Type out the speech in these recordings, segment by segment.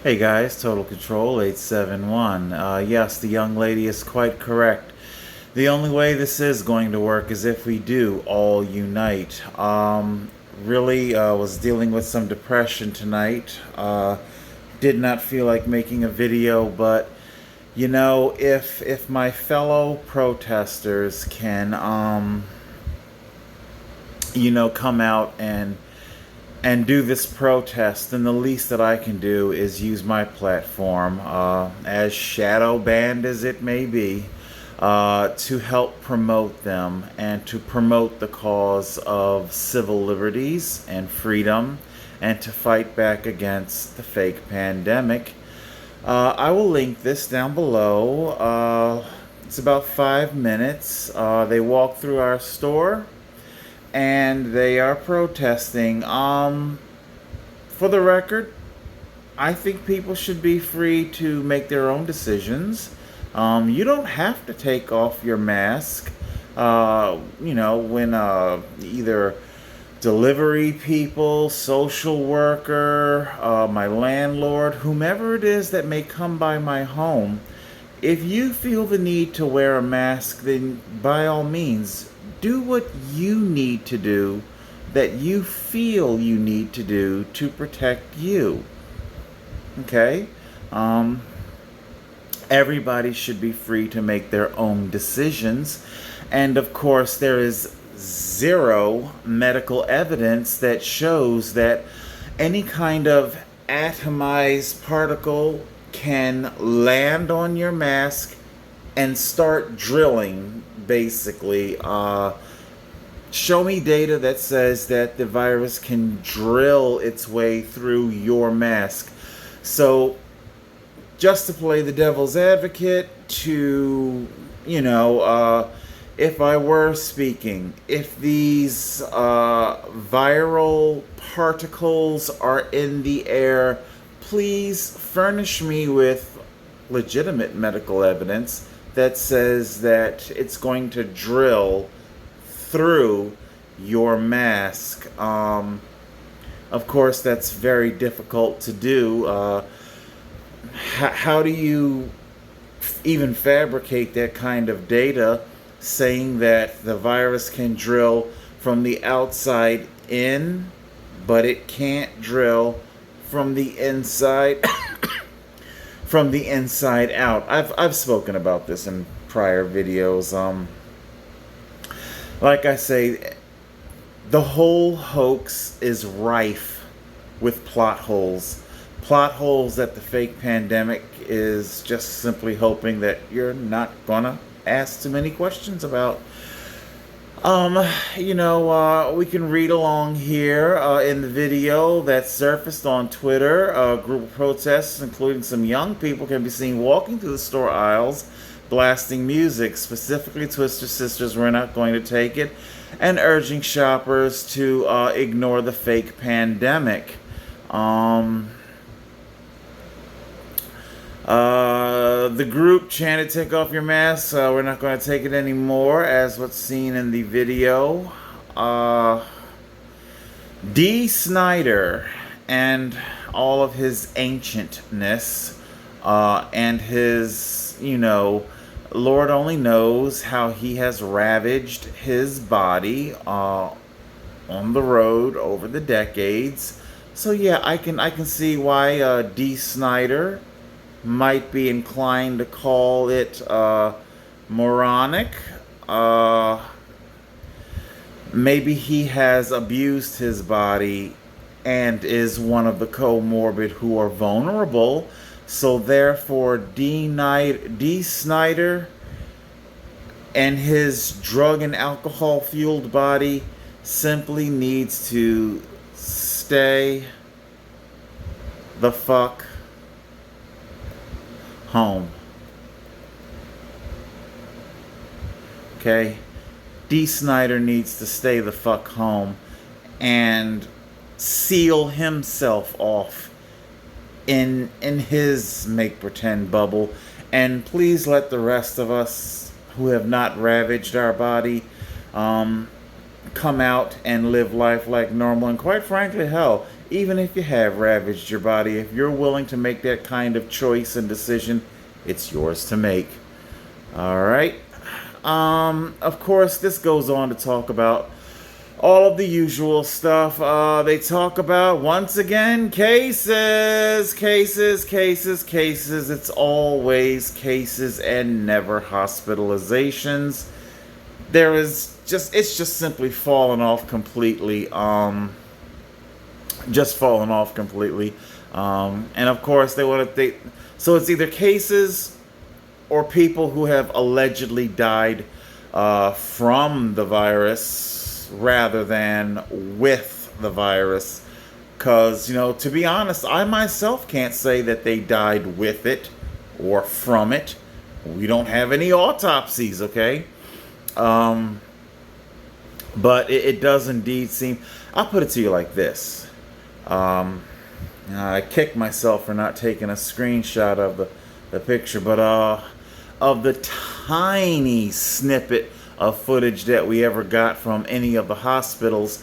Hey guys, Total Control 871. Yes, the young lady is quite correct. The only way this is going to work is if we do all unite. Really was dealing with some depression tonight. Did not feel like making a video, but if my fellow protesters can come out and do this protest, then the least that I can do is use my platform, as shadow banned as it may be, to help promote them and to promote the cause of civil liberties and freedom and to fight back against the fake pandemic. I will link this down below. It's about 5 minutes. They walk through our store and they are protesting. For the record, I think people should be free to make their own decisions. You don't have to take off your mask, when either delivery people, social worker, my landlord, whomever it is that may come by my home. If you feel the need to wear a mask, then by all means, do what you need to do, that you feel you need to do to protect you. Okay? Everybody should be free to make their own decisions. And of course, there is zero medical evidence that shows that any kind of atomized particle can land on your mask and start drilling, basically. Show me data that says that the virus can drill its way through your mask. So, just to play the devil's advocate, if I were speaking, if these viral particles are in the air, please furnish me with legitimate medical evidence that says that it's going to drill through your mask. Of course, that's very difficult to do. How do you even fabricate that kind of data saying that the virus can drill from the outside in, but it can't drill from the inside from the inside out? I've spoken about this in prior videos. Like I say, the whole hoax is rife with plot holes. Plot holes that the fake pandemic is just simply hoping that you're not gonna ask too many questions about. We can read along here in the video that surfaced on Twitter. A group of protesters, including some young people, can be seen walking through the store aisles, blasting music, specifically Twister Sisters, We're Not Going to Take It, and urging shoppers to ignore the fake pandemic. The group chanted, "Take off your mask, we're not going to take it anymore," as what's seen in the video. D. Snyder and all of his ancientness and his, Lord only knows how he has ravaged his body on the road over the decades. So yeah, I can see why D. Snyder might be inclined to call it moronic. Maybe he has abused his body and is one of the comorbid who are vulnerable. So therefore, D. Snyder and his drug and alcohol fueled body simply needs to stay the fuck home. Okay? D. Snyder needs to stay the fuck home and seal himself off in his make-pretend bubble. And please let the rest of us who have not ravaged our body come out and live life like normal. And quite frankly, hell, even if you have ravaged your body, if you're willing to make that kind of choice and decision, it's yours to make. All right. Of course, this goes on to talk about all of the usual stuff. They talk about, once again, cases, cases, cases, cases. It's always cases and never hospitalizations. It's just simply fallen off completely. Just fallen off completely. And of course, so it's either cases or people who have allegedly died from the virus rather than with the virus. Because, to be honest, I myself can't say that they died with it or from it. We don't have any autopsies, okay? But it does indeed seem... I'll put it to you like this. I kicked myself for not taking a screenshot of the picture, but of the tiny snippet of footage that we ever got from any of the hospitals,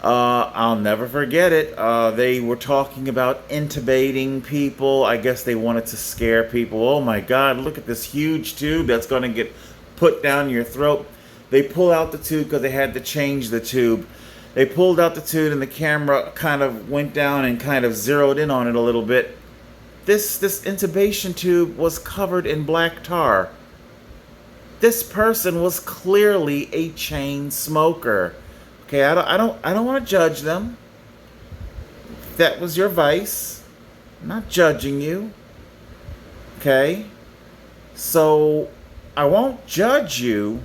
I'll never forget it. They were talking about intubating people. I guess they wanted to scare people. Oh my God, look at this huge tube that's going to get put down your throat. They pull out the tube because they had to change the tube. They pulled out the tube and the camera kind of went down and kind of zeroed in on it a little bit. This intubation tube was covered in black tar. This person was clearly a chain smoker. Okay, I don't want to judge them. If that was your vice, I'm not judging you. Okay? So I won't judge you,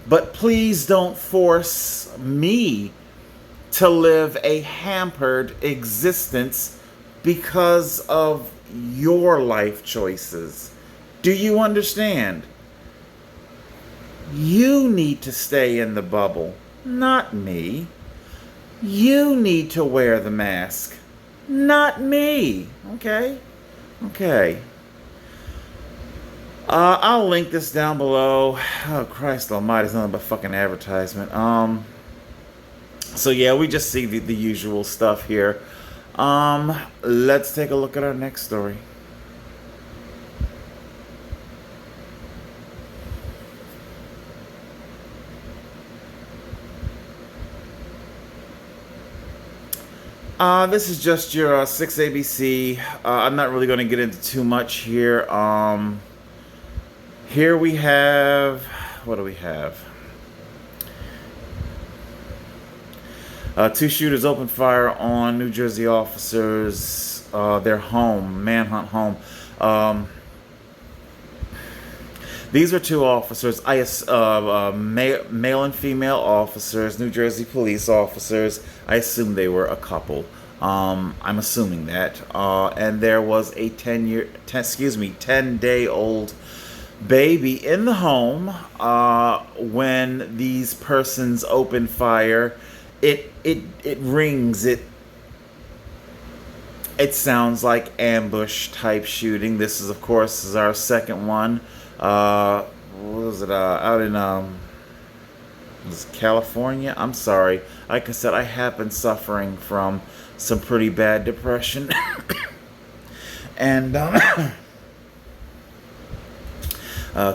but please don't force me to live a hampered existence because of your life choices. Do you understand? You need to stay in the bubble, not me. You need to wear the mask, not me. Okay? Okay. I'll link this down below. Oh, Christ almighty, it's nothing but fucking advertisement. So yeah, we just see the usual stuff here. Let's take a look at our next story. This is just your 6ABC. I'm not really going to get into too much here. Here we have... What do we have? Two shooters opened fire on New Jersey officers, their home, manhunt home. These are two officers, male and female officers, New Jersey police officers. I assume they were a couple. I'm assuming that. And there was a 10-day-old baby in the home when these persons opened fire. It rings. It sounds like ambush type shooting. This is, of course, our second one. What was it? Out in was it California? I'm sorry. Like I said, I have been suffering from some pretty bad depression, and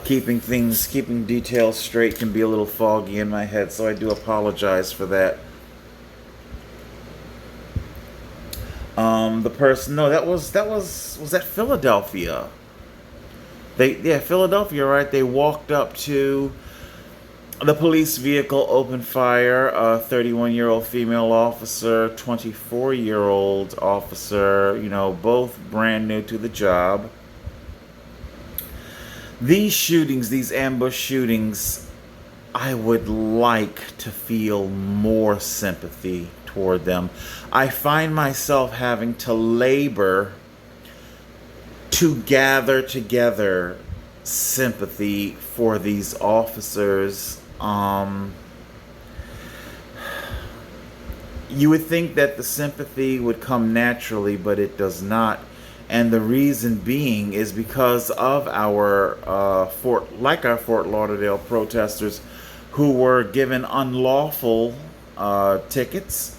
keeping details straight can be a little foggy in my head. So I do apologize for that. The person, no, was that Philadelphia? Philadelphia, right? They walked up to the police vehicle, opened fire. 31-year-old female officer, 24-year-old officer, both brand new to the job. These shootings, these ambush shootings, I would like to feel more sympathy toward them. I find myself having to labor to gather together sympathy for these officers. You would think that the sympathy would come naturally, but it does not. And the reason being is because of our Fort Lauderdale protesters who were given unlawful tickets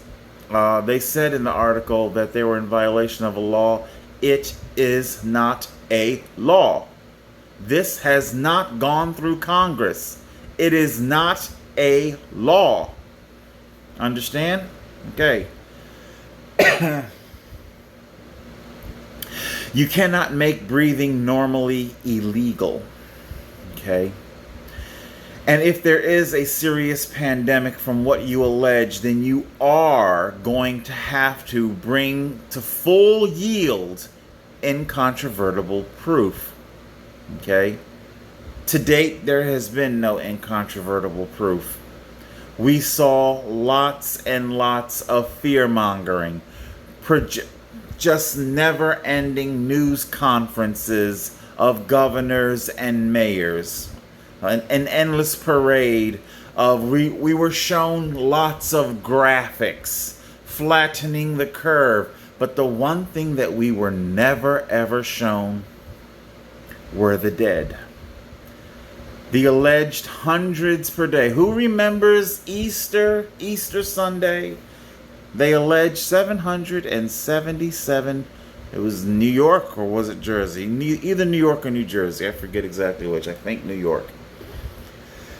They said in the article that they were in violation of a law. It is not a law. This has not gone through Congress. It is not a law. Understand? Okay. You cannot make breathing normally illegal. Okay? And if there is a serious pandemic from what you allege, then you are going to have to bring to full yield incontrovertible proof. Okay? To date, there has been no incontrovertible proof. We saw lots and lots of fear-mongering, just never-ending news conferences of governors and mayors, an endless parade of we were shown lots of graphics flattening the curve, but the one thing that we were never ever shown were the dead. The alleged hundreds per day. Who remembers Easter Sunday? They alleged 777. It was New York, or was it Jersey? Either New York or New Jersey. I forget exactly which. I think New York.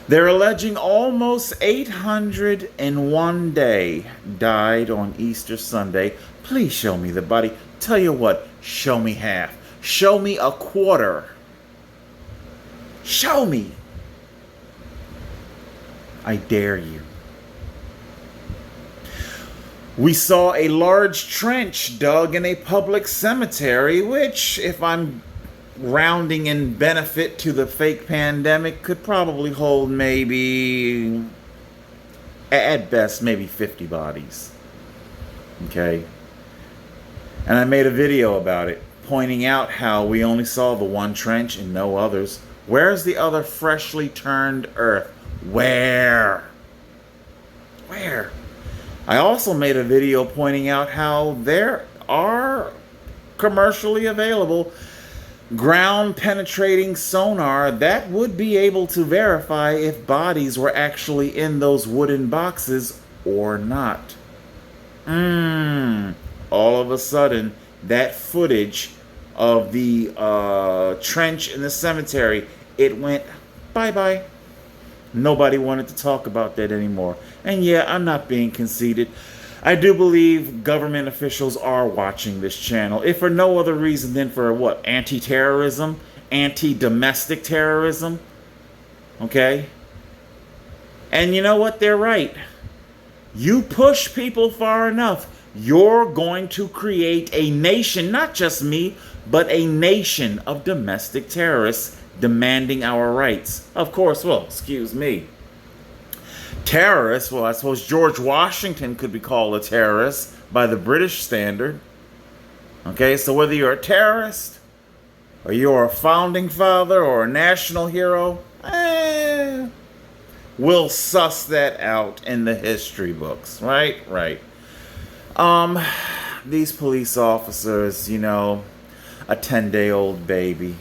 They're alleging almost 800 in one day died on Easter Sunday. Please show me the body. Tell you what, show me half. Show me a quarter. Show me. I dare you. We saw a large trench dug in a public cemetery, which, if I'm rounding in benefit to the fake pandemic, could probably hold maybe, at best, maybe 50 bodies. Okay? And I made a video about it, pointing out how we only saw the one trench and no others. Where's the other freshly turned earth? Where? I also made a video pointing out how there are commercially available ground penetrating sonar that would be able to verify if bodies were actually in those wooden boxes or not. All of a sudden, that footage of the trench in the cemetery, it went bye-bye. Nobody wanted to talk about that anymore. And yeah, I'm not being conceited. I do believe government officials are watching this channel, if for no other reason than for what? Anti-terrorism? Anti-domestic terrorism? Okay? And you know what? They're right. You push people far enough, you're going to create a nation, not just me, but a nation of domestic terrorists demanding our rights. Of course, well, excuse me. Terrorists, well, I suppose George Washington could be called a terrorist by the British standard. Okay, so whether you're a terrorist, or you're a founding father, or a national hero, we'll suss that out in the history books, right? Right. These police officers, you know, a 10-day-old baby.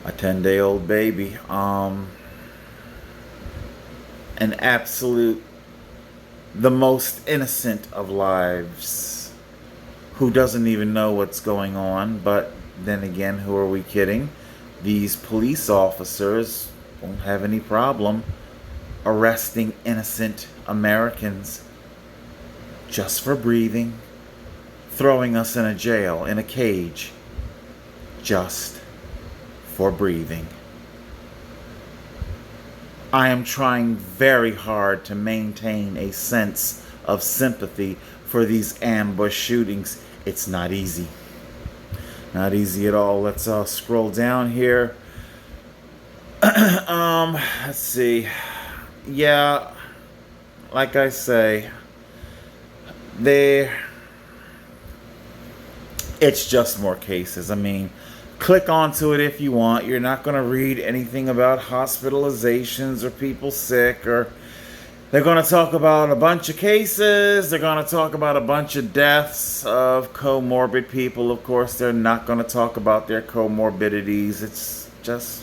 A 10-day-old baby. An absolute, the most innocent of lives, who doesn't even know what's going on. But then again, who are we kidding? These police officers won't have any problem arresting innocent Americans just for breathing, throwing us in a jail, in a cage, just for breathing. I am trying very hard to maintain a sense of sympathy for these ambush shootings. It's not easy. Not easy at all. Let's scroll down here. Let's see. Yeah, like I say, it's just more cases. I mean, click onto it if you want. You're not going to read anything about hospitalizations or people sick, or they're going to talk about a bunch of cases. They're going to talk about a bunch of deaths of comorbid people. Of course, they're not going to talk about their comorbidities. It's just,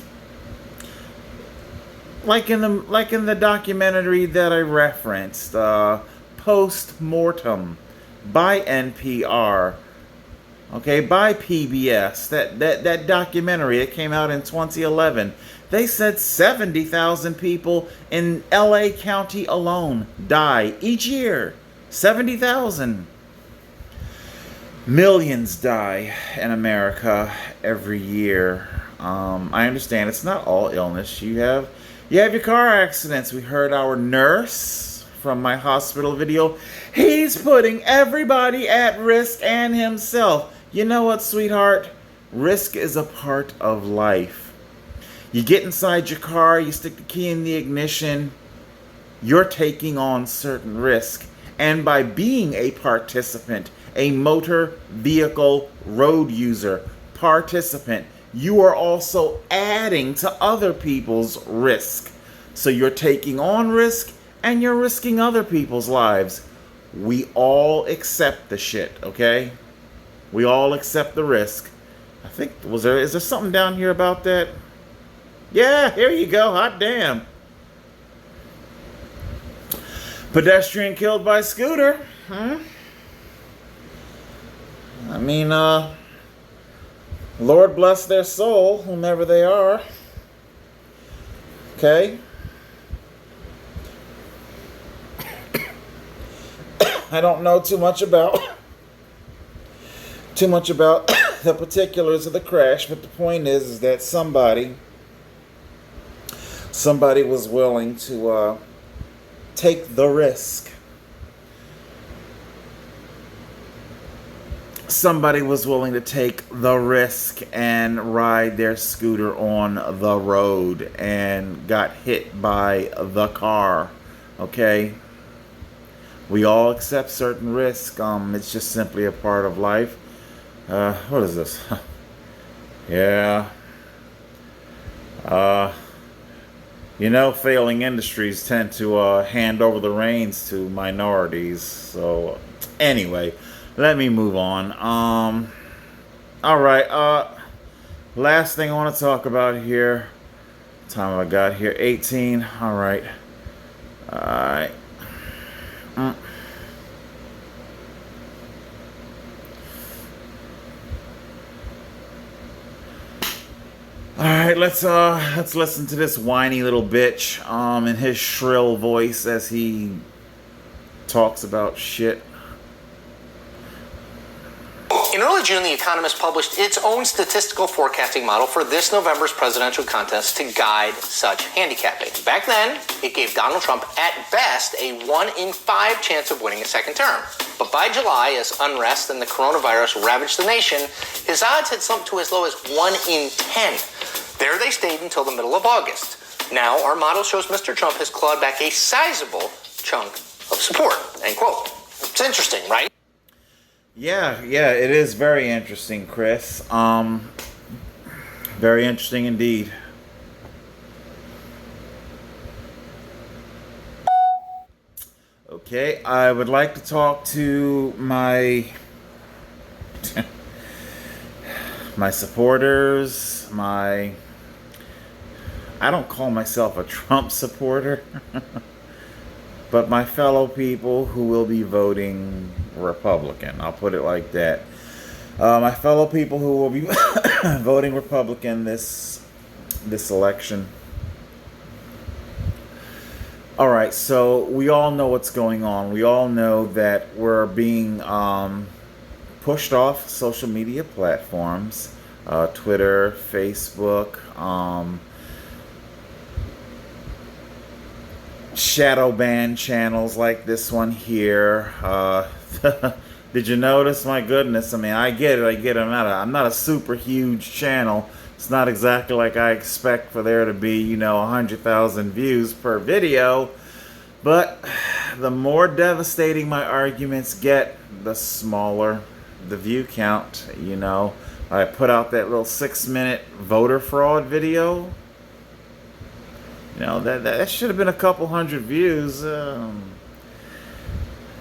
like in the documentary that I referenced, Post Mortem by NPR, okay, by PBS. That documentary, it came out in 2011. They said 70,000 people in LA County alone die each year. 70,000. Millions die in America every year. I understand it's not all illness. You have your car accidents. We heard our nurse from my hospital video. He's putting everybody at risk and himself. You know what, sweetheart? Risk is a part of life. You get inside your car, you stick the key in the ignition, you're taking on certain risk. And by being a participant, a motor vehicle road user participant, you are also adding to other people's risk. So you're taking on risk and you're risking other people's lives. We all accept the shit, okay? We all accept the risk. I think, is there something down here about that? Yeah, here you go. Hot damn. Pedestrian killed by scooter. I mean, Lord bless their soul, whomever they are. Okay. I don't know too much about the particulars of the crash, but the point is that somebody was willing to take the risk. Somebody was willing to take the risk and ride their scooter on the road and got hit by the car. Okay? We all accept certain risk. It's just simply a part of life. What is this? Yeah. Failing industries tend to hand over the reins to minorities. So, anyway, let me move on. All right. Last thing I want to talk about here. What time have I got here? 18. All right. All right. All right, let's listen to this whiny little bitch in his shrill voice as he talks about shit. In early June, The Economist published its own statistical forecasting model for this November's presidential contest to guide such handicapping. Back then, it gave Donald Trump at best a 1 in 5 chance of winning a second term. But by July, as unrest and the coronavirus ravaged the nation, his odds had slumped to as low as 1 in 10. There they stayed until the middle of August. Now, our model shows Mr. Trump has clawed back a sizable chunk of support, end quote. It's interesting, right? Yeah, it is very interesting, Chris. Very interesting indeed. Okay, I would like to talk to my supporters, I don't call myself a Trump supporter, but my fellow people who will be voting Republican. I'll put it like that. My fellow people who will be voting Republican this election. All right, so we all know what's going on. We all know that we're being pushed off social media platforms, Twitter, Facebook, shadow ban channels like this one here. Did you notice? My goodness, I mean, I get it. I'm not a super huge channel. It's not exactly like I expect for there to be, 100,000 views per video. But the more devastating my arguments get, the smaller the view count. I put out that little 6-minute voter fraud video. That should have been a couple hundred views.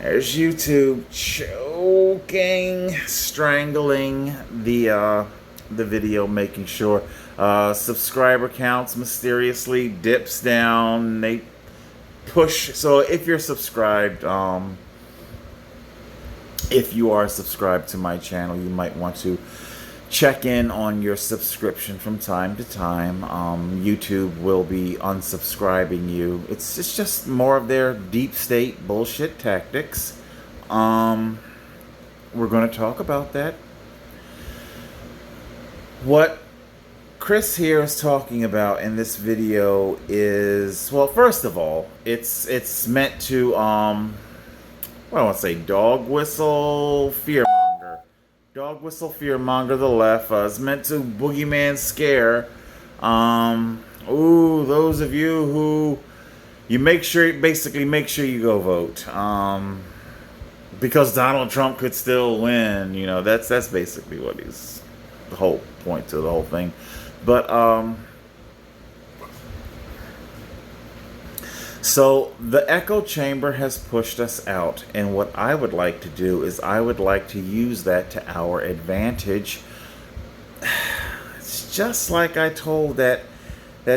There's YouTube choking, strangling the the video, making sure subscriber counts mysteriously dips down. They push. So if you're subscribed, if you are subscribed to my channel, you might want to check in on your subscription from time to time. YouTube will be unsubscribing you. It's just more of their deep state bullshit tactics. We're going to talk about that. What Chris here is talking about in this video is, well, first of all, it's meant to well, I want to say dog whistle fearmonger. Dog whistle fearmonger the left. It's meant to boogeyman scare. Those of you who you basically make sure you go vote. Because Donald Trump could still win. You know, that's basically what he's, the whole point to the whole thing. But so the echo chamber has pushed us out, and what I would like to do is I would like to use that to our advantage. It's just like I told that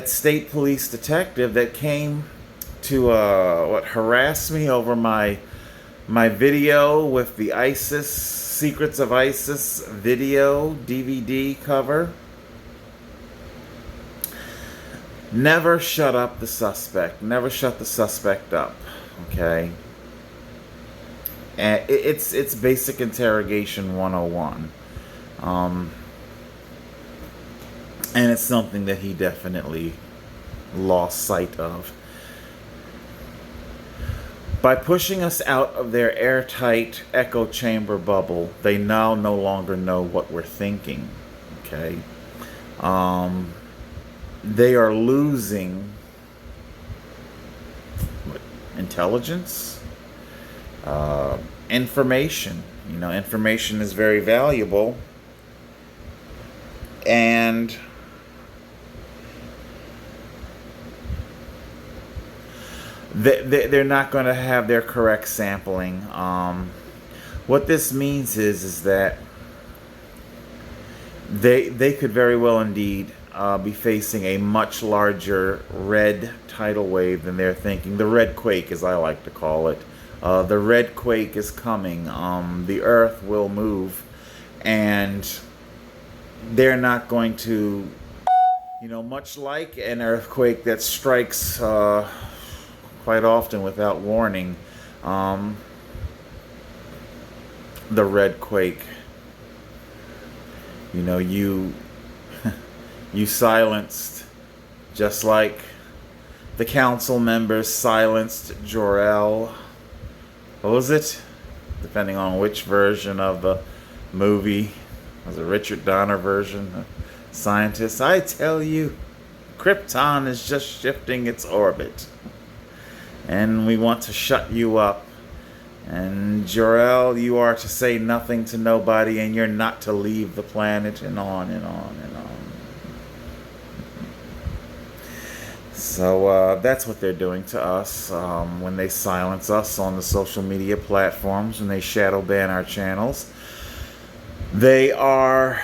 state police detective that came to harass me over my video with the ISIS Secrets of ISIS video DVD cover. Never shut up the suspect. Never shut the suspect up. Okay? And it's basic interrogation 101. And it's something that he definitely lost sight of. By pushing us out of their airtight echo chamber bubble, they now no longer know what we're thinking. Okay? They are losing intelligence, information. You know, information is very valuable, and they're not going to have their correct sampling. What this means is that they could very well indeed be facing a much larger red tidal wave than they're thinking. The red quake, as I like to call it. The red quake is coming. The earth will move, and they're not going to, you know, much like an earthquake that strikes quite often without warning. The red quake, you know, you silenced, just like the council members silenced Jor-El. What was it? Depending on which version of the movie. Was it Richard Donner version? Scientists, I tell you, Krypton is just shifting its orbit. And we want to shut you up. And Jor-El, you are to say nothing to nobody, and you're not to leave the planet, and on and on and on. So that's what they're doing to us when they silence us on the social media platforms, when they shadow ban our channels. They are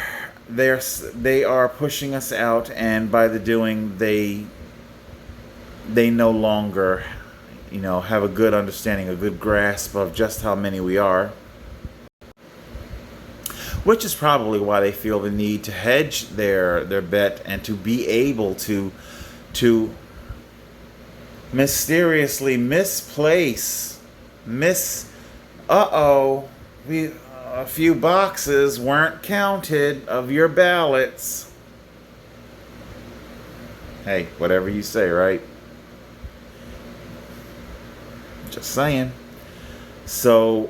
pushing us out, and by the doing, they no longer, you know, have a good understanding, a good grasp of just how many we are. Which is probably why they feel the need to hedge their bet and to be able to mysteriously misplace, a few boxes weren't counted of your ballots. Hey, whatever you say, right? Just saying. So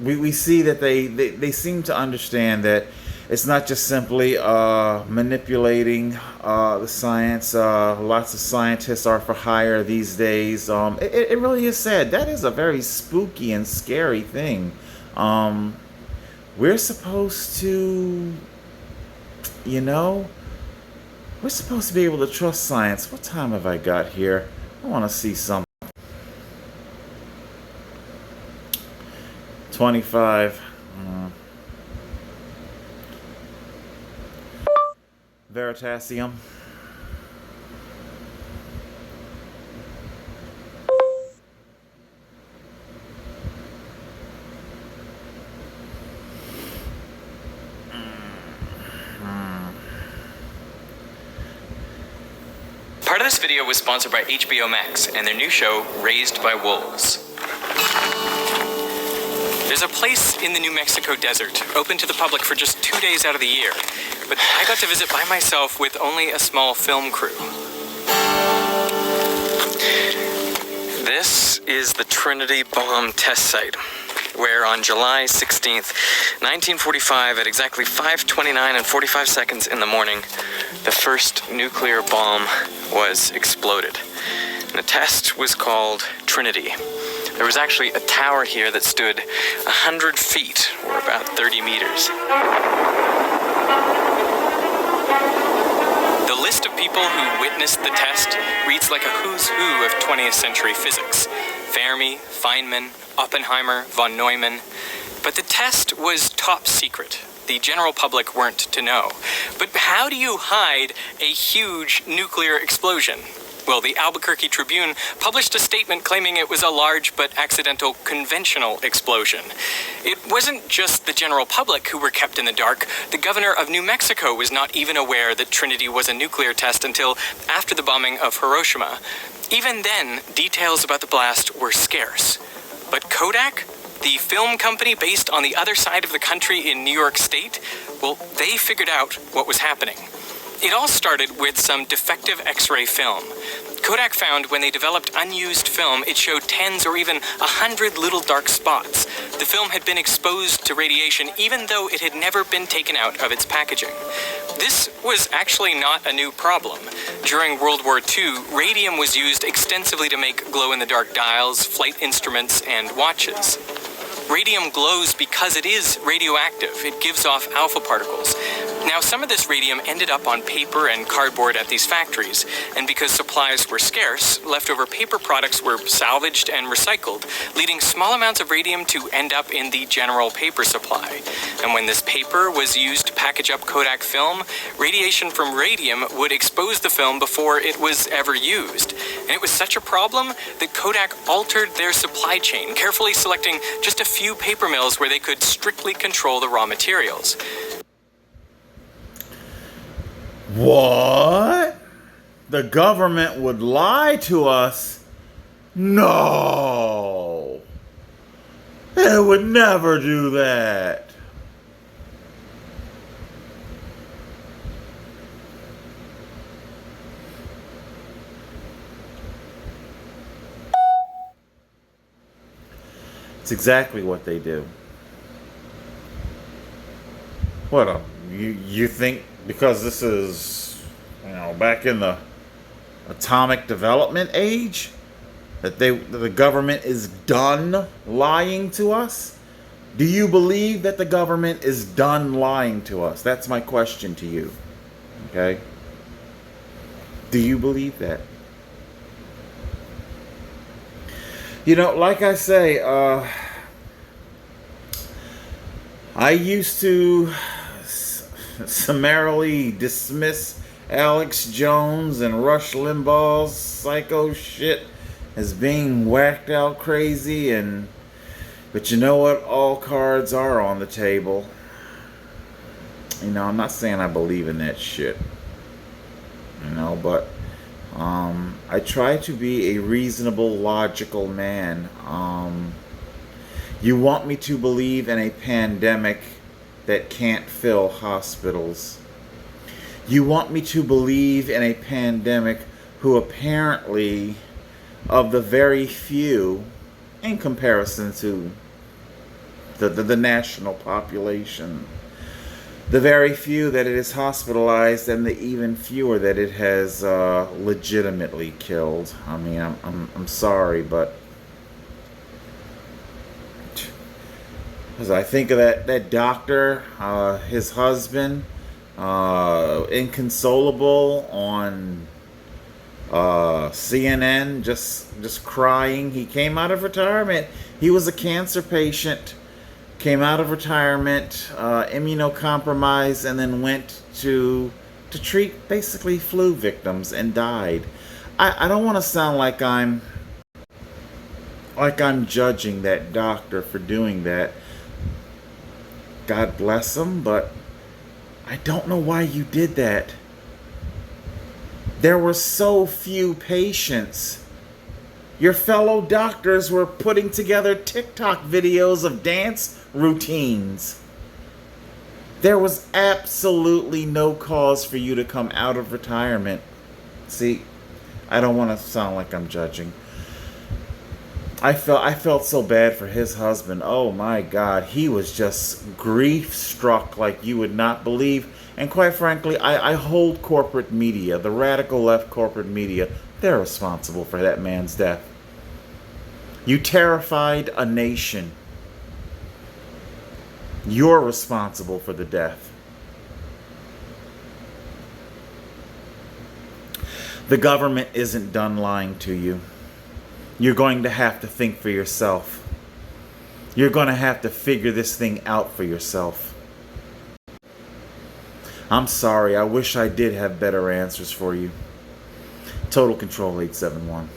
we see that they seem to understand that it's not just simply manipulating the science. Lots of scientists are for hire these days. It really is sad. That is a very spooky and scary thing. We're supposed to, you know, we're supposed to be able to trust science. What time have I got here? I want to see something. 25. Veritasium. Part of this video was sponsored by HBO Max and their new show, Raised by Wolves. There's a place in the New Mexico desert, open to the public for just 2 days out of the year, but I got to visit by myself with only a small film crew. This is the Trinity bomb test site, where on July 16th, 1945, at exactly 5:29 and 45 seconds in the morning, the first nuclear bomb was exploded. And the test was called Trinity. There was actually a tower here that stood 100 feet, or about 30 meters. The list of people who witnessed the test reads like a who's who of 20th century physics. Fermi, Feynman, Oppenheimer, von Neumann. But the test was top secret. The general public weren't to know. But how do you hide a huge nuclear explosion? Well, the Albuquerque Tribune published a statement claiming it was a large but accidental conventional explosion. It wasn't just the general public who were kept in the dark. The governor of New Mexico was not even aware that Trinity was a nuclear test until after the bombing of Hiroshima. Even then, details about the blast were scarce. But Kodak, the film company based on the other side of the country in New York State, well, they figured out what was happening. It all started with some defective X-ray film. Kodak found when they developed unused film, it showed 10s or even 100 little dark spots. The film had been exposed to radiation even though it had never been taken out of its packaging. This was actually not a new problem. During World War II, radium was used extensively to make glow-in-the-dark dials, flight instruments, and watches. Radium glows because it is radioactive. It gives off alpha particles. Now, some of this radium ended up on paper and cardboard at these factories, and because supplies were scarce, leftover paper products were salvaged and recycled, leading small amounts of radium to end up in the general paper supply. And when this paper was used to package up Kodak film, radiation from radium would expose the film before it was ever used. And it was such a problem that Kodak altered their supply chain, carefully selecting just a few paper mills where they could strictly control the raw materials. What? The government would lie to us? No! They would never do that. It's exactly what they do. What, you think because this is, back in the atomic development age, that the government is done lying to us? Do you believe that the government is done lying to us? That's my question to you. Okay? Do you believe that? Like I say, I used to summarily dismiss Alex Jones and Rush Limbaugh's psycho shit as being whacked out crazy, but you know what? All cards are on the table. I'm not saying I believe in that shit, but I try to be a reasonable, logical man. You want me to believe in a pandemic that can't fill hospitals. You want me to believe in a pandemic who apparently, of the very few, in comparison to the national population, the very few that it is hospitalized and the even fewer that it has legitimately killed. I'm sorry, but as I think of that doctor, his husband, inconsolable on CNN, just crying. He came out of retirement. He was a cancer patient, came out of retirement, immunocompromised, and then went to to treat basically flu victims and died. I don't want to sound like I'm judging that doctor for doing that. God bless him, but I don't know why you did that. There were so few patients. Your fellow doctors were putting together TikTok videos of dance routines. There was absolutely no cause for you to come out of retirement. See, I don't want to sound like I'm judging. I felt so bad for his husband. Oh my God, he was just grief-struck like you would not believe. And quite frankly, I hold corporate media, the radical left corporate media, they're responsible for that man's death. You terrified a nation. You're responsible for the death. The government isn't done lying to you. You're going to have to think for yourself. You're going to have to figure this thing out for yourself. I'm sorry, I wish I did have better answers for you. Total Control 871.